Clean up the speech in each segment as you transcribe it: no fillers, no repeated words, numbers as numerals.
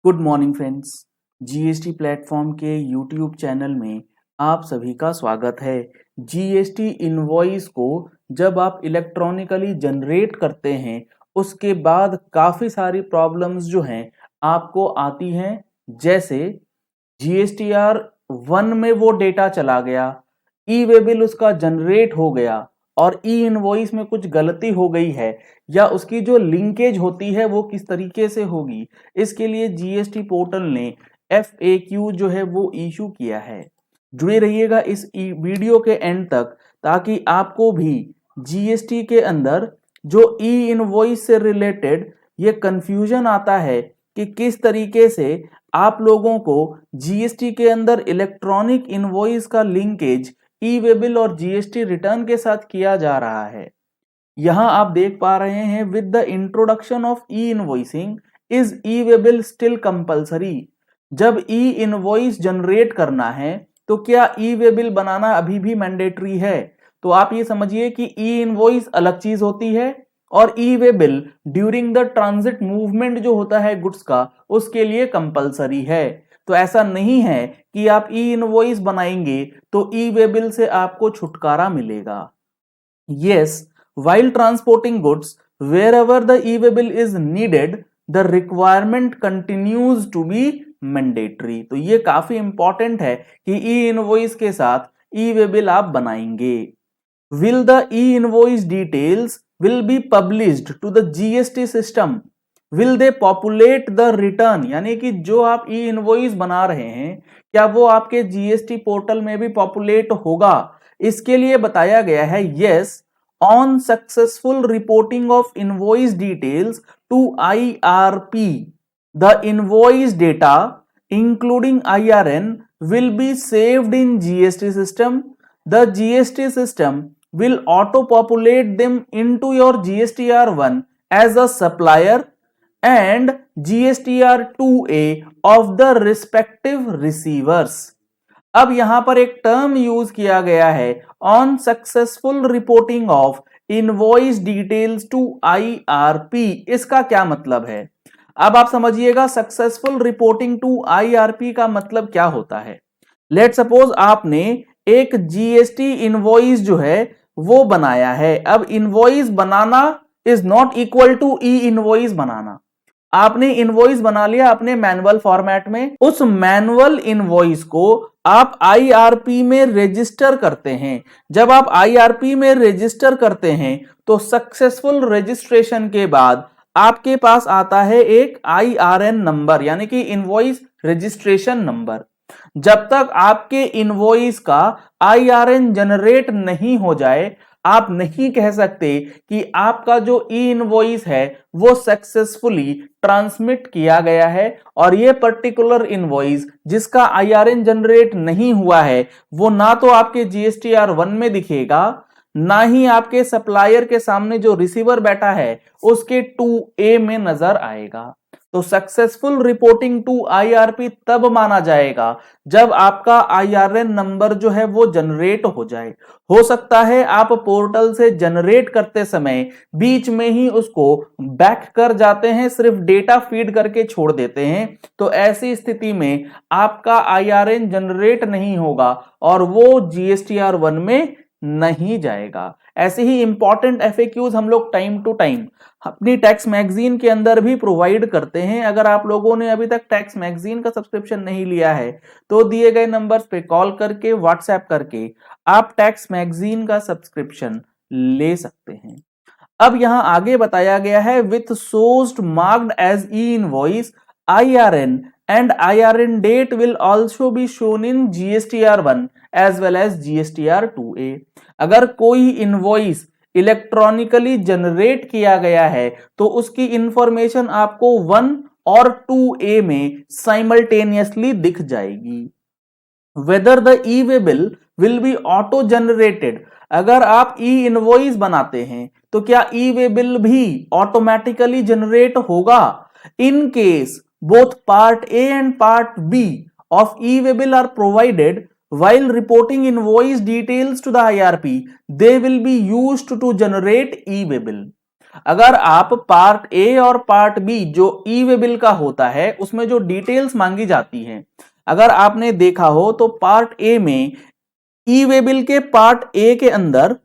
Good morning friends. GST platform के YouTube channel में आप सभी का स्वागत है। जीएसटी इनवॉइस को जब आप इलेक्ट्रॉनिकली जनरेट करते हैं उसके बाद काफ़ी सारी प्रॉब्लम्स जो हैं आपको आती हैं, जैसे जीएसटीआर 1 में वो डेटा चला गया, ई वे बिल उसका जनरेट हो गया और ई इनवॉइस में कुछ गलती हो गई है, या उसकी जो लिंकेज होती है वो किस तरीके से होगी। इसके लिए जीएसटी पोर्टल ने FAQ जो है वो इशू किया है। जुड़े रहिएगा इस वीडियो के एंड तक, ताकि आपको भी जीएसटी के अंदर जो ई इनवॉइस से रिलेटेड ये कंफ्यूजन आता है कि किस तरीके से आप लोगों को जीएसटी के अंदर इलेक्ट्रॉनिक इनवॉइस का लिंकेज ई वे बिल और जीएसटी रिटर्न के साथ किया जा रहा है। यहां आप देख पा रहे हैं, with the introduction of E invoicing is E way bill still compulsory. जब ई इनवॉइस जनरेट करना है तो क्या ई वे बिल बनाना अभी भी मैंडेटरी है? तो आप ये समझिए कि ई इनवॉइस अलग चीज होती है और E way bill during the transit movement जो होता है गुड्स का, उसके लिए कंपलसरी है। तो ऐसा नहीं है कि आप ई इनवॉइस बनाएंगे तो ई वे बिल से आपको छुटकारा मिलेगा। Yes, while transporting goods wherever the e-way bill is needed, the requirement continues to be mandatory। तो ये काफी इंपॉर्टेंट है कि ई इनवॉइस के साथ ई वे बिल आप बनाएंगे। Will the e-invoice details will be published to the GST system? Will they populate the return? यानी कि जो आप ई इनवॉइस बना रहे हैं क्या वो आपके जीएसटी पोर्टल में भी पॉपुलेट होगा? इसके लिए बताया गया है, yes, on successful reporting of invoice details to IRP, the invoice data including IRN will be saved in GST system. The GST system will auto populate them into your GSTR1 as a supplier and GSTR2A of the respective receivers। अब यहां पर एक term use किया गया है, on successful reporting of invoice details to IRP। इसका क्या मतलब है? अब आप समझिएगा, सक्सेसफुल रिपोर्टिंग टू IRP का मतलब क्या होता है। लेट सपोज आपने एक जीएसटी इनवॉइस जो है वो बनाया है। अब इनवॉइस बनाना is not equal to E invoice बनाना। आपने इनवॉइस बना लिया अपने मैनुअल फॉर्मेट में, उस मैनुअल इनवॉइस को आप IRP में रजिस्टर करते हैं। जब आप IRP में रजिस्टर करते हैं तो सक्सेसफुल रजिस्ट्रेशन के बाद आपके पास आता है एक IRN नंबर, यानी कि इनवॉइस रजिस्ट्रेशन नंबर। जब तक आपके इनवॉइस का IRN जनरेट नहीं हो जाए, आप नहीं कह सकते कि आपका जो ई इनवॉइस है वो सक्सेसफुली ट्रांसमिट किया गया है। और ये पर्टिकुलर इनवॉइस जिसका IRN जनरेट नहीं हुआ है वो ना तो आपके GSTR1 में दिखेगा, ना ही आपके सप्लायर के सामने जो रिसीवर बैठा है उसके 2A में नजर आएगा। तो सक्सेसफुल रिपोर्टिंग टू IRP तब माना जाएगा जब आपका IRN नंबर जो है वो जनरेट हो जाए। हो सकता है आप पोर्टल से जनरेट करते समय बीच में ही उसको बैक कर जाते हैं, सिर्फ डेटा फीड करके छोड़ देते हैं, तो ऐसी स्थिति में आपका IRN जनरेट नहीं होगा और वो GSTR1 में नहीं जाएगा। ऐसे ही इंपॉर्टेंट FAQs हम लोग टाइम टू टाइम अपनी टैक्स मैगजीन के अंदर भी प्रोवाइड करते हैं। अगर आप लोगों ने अभी तक टैक्स मैगजीन का सब्सक्रिप्शन नहीं लिया है तो दिए गए नंबर्स पे कॉल करके, व्हाट्सएप करके आप टैक्स मैगजीन का सब्सक्रिप्शन ले सकते हैं। अब यहां आगे बताया गया है, with sourced marked as e invoice IRN and IRN date will also be shown in GSTR1 as well as GSTR2A। अगर कोई इनवॉइस इलेक्ट्रॉनिकली जनरेट किया गया है तो उसकी इंफॉर्मेशन आपको 1 और 2A में साइमल्टेनियसली दिख जाएगी। Whether the E way bill will be auto generated. अगर आप ई इनवॉइस बनाते हैं तो क्या ई वे बिल भी ऑटोमेटिकली जनरेट होगा? In case both part A and part B of e-way bill are provided while reporting invoice details to the IRP, they will be used to generate e-way bill। अगर आप part A और part B जो ई way bill का होता है उसमें जो details मांगी जाती हैं, अगर आपने देखा हो तो पार्ट ए में ई वे बिल के पार्ट ए के अंदर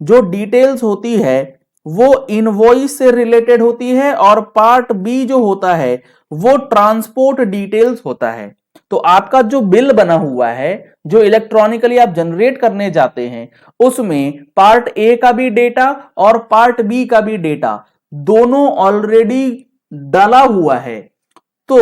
जो डिटेल्स होती है वो इनवॉइस से रिलेटेड होती है और पार्ट बी जो होता है वो ट्रांसपोर्ट डिटेल्स होता है। तो आपका जो बिल बना हुआ है जो इलेक्ट्रॉनिकली आप जनरेट करने जाते हैं उसमें पार्ट ए का भी डेटा और पार्ट बी का भी डेटा दोनों ऑलरेडी डाला हुआ है। तो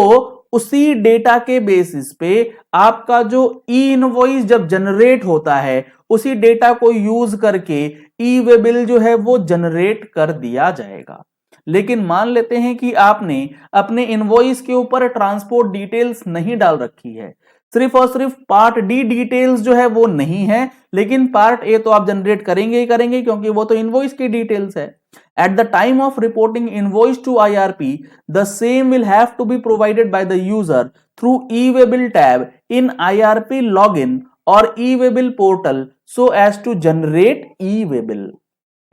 उसी डेटा के बेसिस पे आपका जो ई इनवॉइस जब जनरेट होता है उसी डेटा को यूज करके ई वे बिल जो है वो जनरेट कर दिया जाएगा। लेकिन मान लेते हैं कि आपने अपने इनवॉइस के ऊपर ट्रांसपोर्ट डिटेल्स नहीं डाल रखी है, सिर्फ और सिर्फ पार्ट डी डिटेल्स जो है वो नहीं है, लेकिन पार्ट ए तो आप जनरेट करेंगे ही करेंगे क्योंकि वो तो इनवॉइस की डिटेल्स है। At the time of reporting invoice to IRP, the same will have to be provided by the user through eWaybill tab in IRP login or eWaybill portal so as to generate eWaybill।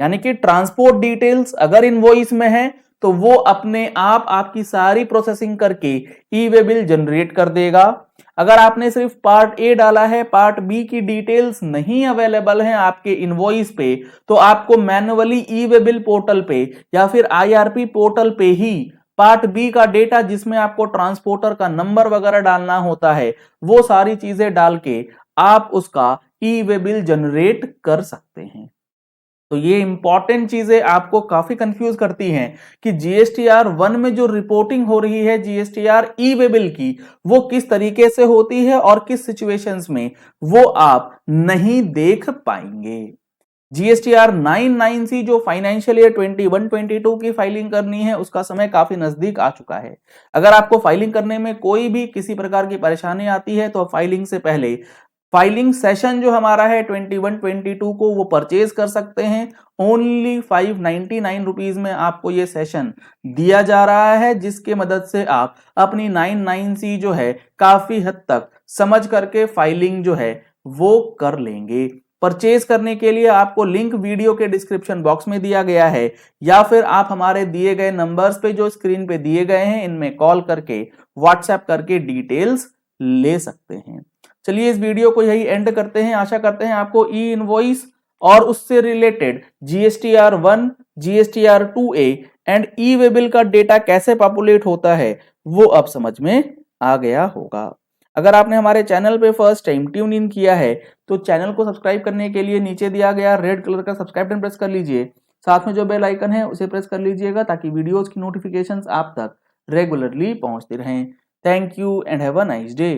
यानी कि transport details अगर invoice में है तो वो अपने आप आपकी सारी प्रोसेसिंग करके ई वे बिल जनरेट कर देगा। अगर आपने सिर्फ पार्ट ए डाला है, पार्ट बी की डिटेल्स नहीं अवेलेबल है आपके इनवॉइस पे, तो आपको मैन्युअली ई वे बिल पोर्टल पे या फिर आईआरपी पोर्टल पे ही पार्ट बी का डेटा जिसमें आपको ट्रांसपोर्टर का नंबर वगैरह डालना होता है वो सारी चीजें डाल के आप उसका ई वे बिल जनरेट कर सकते हैं। तो ये इंपॉर्टेंट चीजें आपको काफी कंफ्यूज करती हैं कि जीएसटीआर 1 में जो रिपोर्टिंग हो रही है जीएसटीआर ई वे बिल की वो किस तरीके से होती है और किस सिचुएशंस में वो आप नहीं देख पाएंगे। जीएसटीआर 99C जो फाइनेंशियल ईयर 21-22 की फाइलिंग करनी है उसका समय काफी नजदीक आ चुका है। अगर आपको फाइलिंग करने में कोई भी किसी प्रकार की परेशानी आती है तो फाइलिंग से पहले फाइलिंग सेशन जो हमारा है 21-22 को वो परचेज कर सकते हैं। ओनली 599 रुपीज में आपको ये सेशन दिया जा रहा है जिसके मदद से आप अपनी 99C जो है काफी हद तक समझ करके फाइलिंग जो है वो कर लेंगे। परचेज करने के लिए आपको लिंक वीडियो के डिस्क्रिप्शन बॉक्स में दिया गया है या फिर आप हमारे दिए गए नंबर्स पे जो स्क्रीन पे दिए गए हैं इनमें कॉल करके व्हाट्सएप करके डिटेल्स ले सकते हैं। चलिए इस वीडियो को यही एंड करते हैं। आशा करते हैं आपको ई इनवॉइस और उससे related GSTR 1, GSTR 2A and E way bill का डेटा कैसे पॉपुलेट होता है वो अब समझ में आ गया होगा। अगर आपने हमारे चैनल पे फर्स्ट टाइम ट्यून इन किया है तो चैनल को सब्सक्राइब करने के लिए नीचे दिया गया रेड कलर का सब्सक्राइब बटन प्रेस कर लीजिए। साथ में जो बेल आइकन है उसे प्रेस कर लीजिएगा ताकि वीडियोज की नोटिफिकेशंस आप तक रेगुलरली पहुंचती रहें। Thank you and have a nice day.